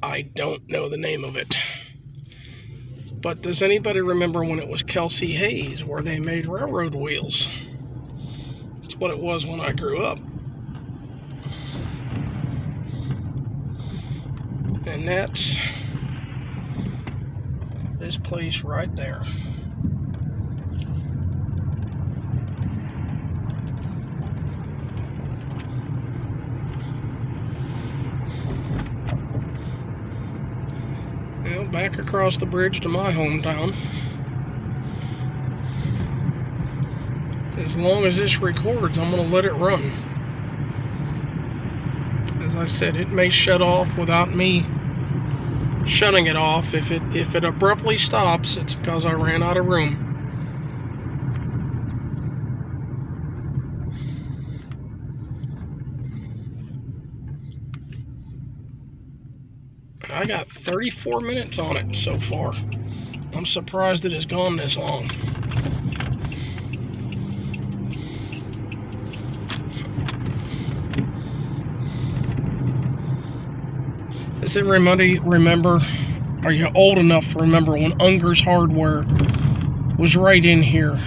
I don't know the name of it. But does anybody remember when it was Kelsey Hayes where they made railroad wheels? That's what it was when I grew up. And that's this place right there. Well, back across the bridge to my hometown. As long as this records, I'm going to let it run. As I said, it may shut off without me shutting it off. If it abruptly stops, it's because I ran out of room. I got 34 minutes on it so far. I'm surprised it has gone this long. Does everybody remember, are you old enough to remember when Unger's Hardware was right in here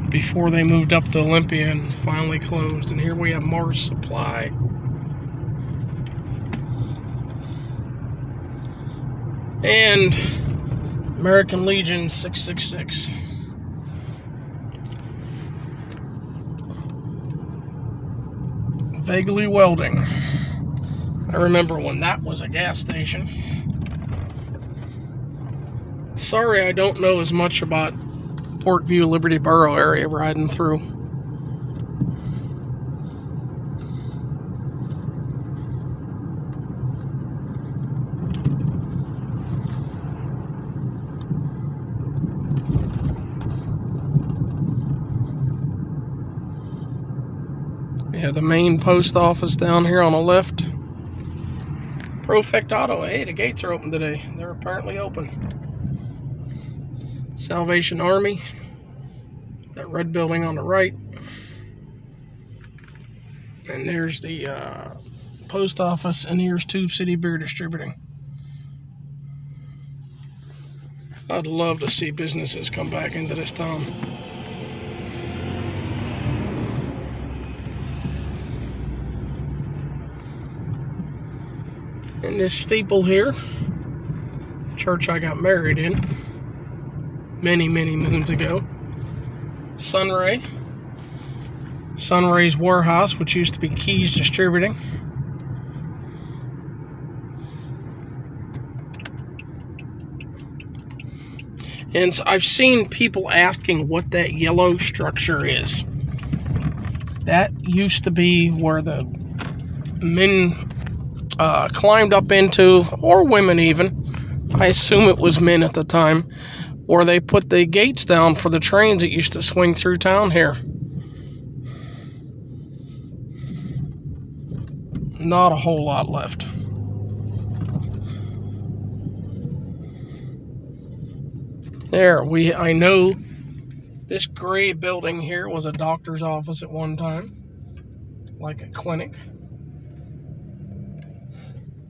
before they moved up to Olympia and finally closed? And here we have Mars Supply. And American Legion 666. Vaguely Welding. I remember when that was a gas station. Sorry, I don't know as much about PORTVUE, Liberty Borough area riding through. Yeah, the main post office down here on the left. Perfect Auto. Hey, the gates are open today. They're apparently open. Salvation Army. That red building on the right. And there's the post office, and here's Tube City Beer Distributing. I'd love to see businesses come back into this town. And this steeple here, church I got married in many, many moons ago. Sunray. Sunray's warehouse, which used to be Keys Distributing. And I've seen people asking what that yellow structure is. That used to be where the men climbed up into, or women even, I assume it was men at the time, where they put the gates down for the trains that used to swing through town here. Not a whole lot left. There, I know this gray building here was a doctor's office at one time, like a clinic.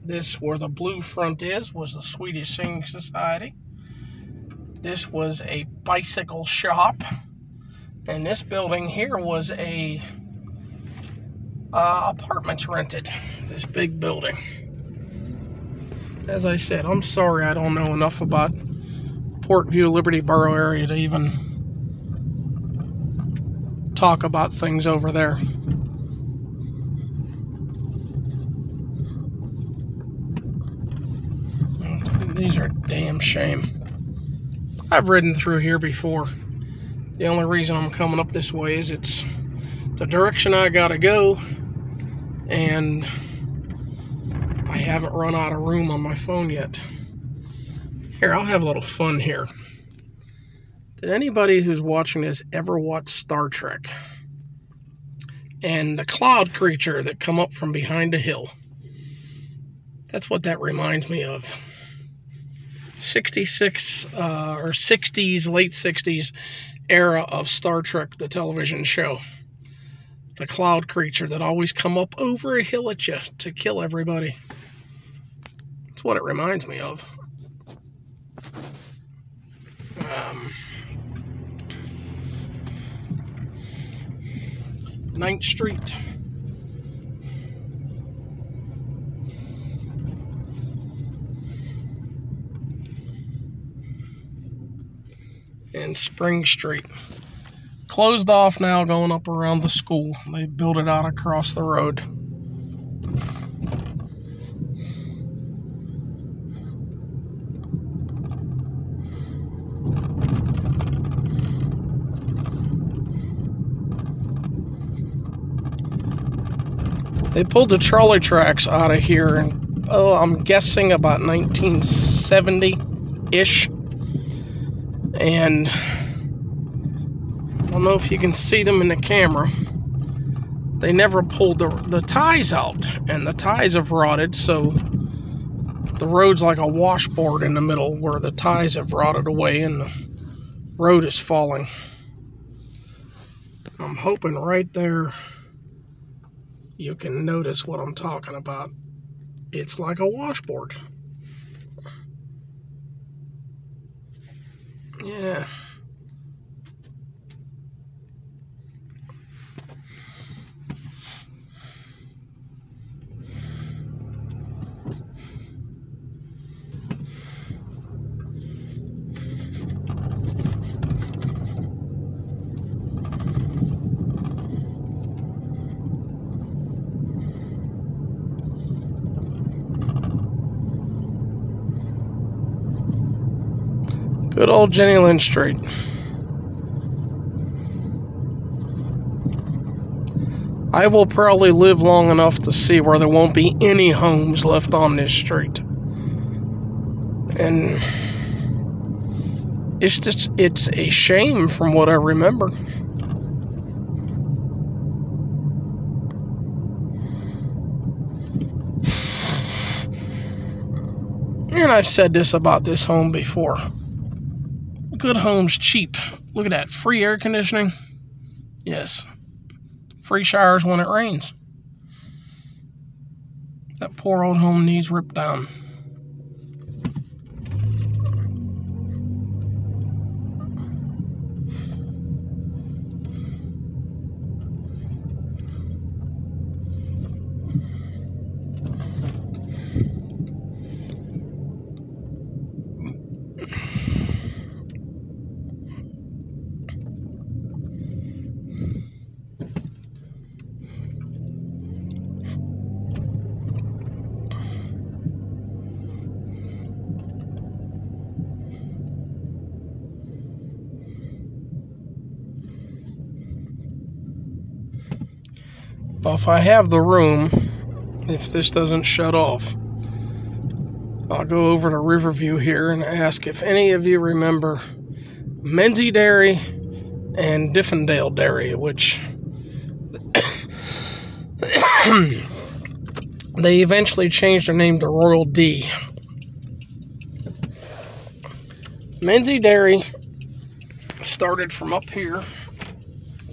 This, where the blue front is, was the Swedish Singing Society. This was a bicycle shop. And this building here was a apartments rented. This big building. As I said, I'm sorry I don't know enough about PORTVUE, Liberty Borough area to even talk about things over there. These are a damn shame. I've ridden through here before. The only reason I'm coming up this way is it's the direction I gotta go, and I haven't run out of room on my phone yet. Here, I'll have a little fun here. Did anybody who's watching this ever watch Star Trek? And the cloud creature that come up from behind a hill. That's what that reminds me of. 66 or 60s, late 60s era of Star Trek, the television show. The cloud creature that always come up over a hill at you to kill everybody. That's what it reminds me of. 9th Street. And Spring Street. Closed off now, going up around the school. They built it out across the road. They pulled the trolley tracks out of here, and I'm guessing about 1970-ish. And I don't know if you can see them in the camera. They never pulled the ties out, and the ties have rotted, so the road's like a washboard in the middle where the ties have rotted away and the road is falling. I'm hoping right there you can notice what I'm talking about. It's like a washboard. Yeah. Good old Jenny Lynn Street. I will probably live long enough to see where there won't be any homes left on this street. And it's a shame from what I remember. And I've said this about this home before. Good home's cheap. Look at that. Free air conditioning. Yes. Free showers when it rains. That poor old home needs ripped down. Well, if I have the room, if this doesn't shut off, I'll go over to Riverview here and ask if any of you remember Menzie Dairy and Diffendale Dairy, which they eventually changed their name to Royal D. Menzie Dairy started from up here,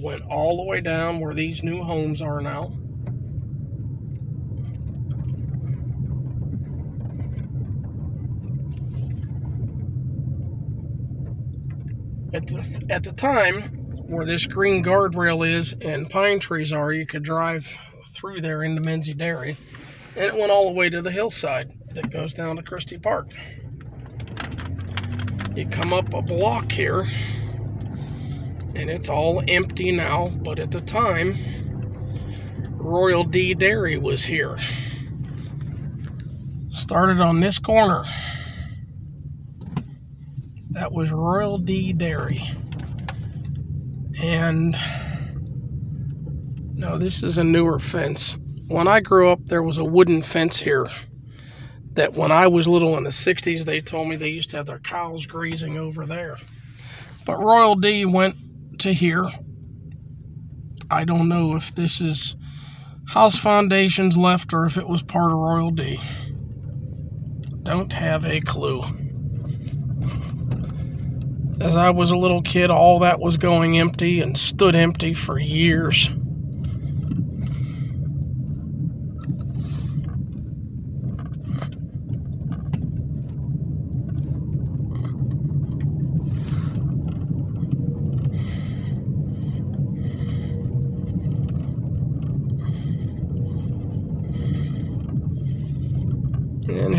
went all the way down where these new homes are now. At the time, where this green guardrail is and pine trees are, you could drive through there into Menzie Dairy, and it went all the way to the hillside that goes down to Christie Park. You come up a block here, and it's all empty now, but at the time, Royal D Dairy was here. Started on this corner. That was Royal D Dairy. And no, this is a newer fence. When I grew up, there was a wooden fence here that when I was little in the 60s, they told me they used to have their cows grazing over there. But Royal D went to here. I don't know if this is house foundations left or if it was part of Royal D. Don't have a clue. As I was a little kid, all that was going empty and stood empty for years.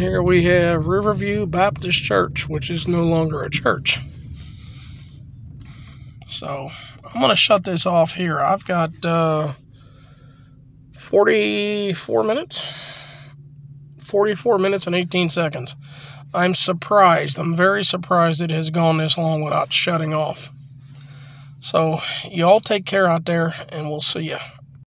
here we have Riverview Baptist Church, which is no longer a church. So I'm going to shut this off here. I've got 44 minutes and 18 seconds. I'm surprised. I'm very surprised it has gone this long without shutting off. So y'all take care out there, and we'll see ya.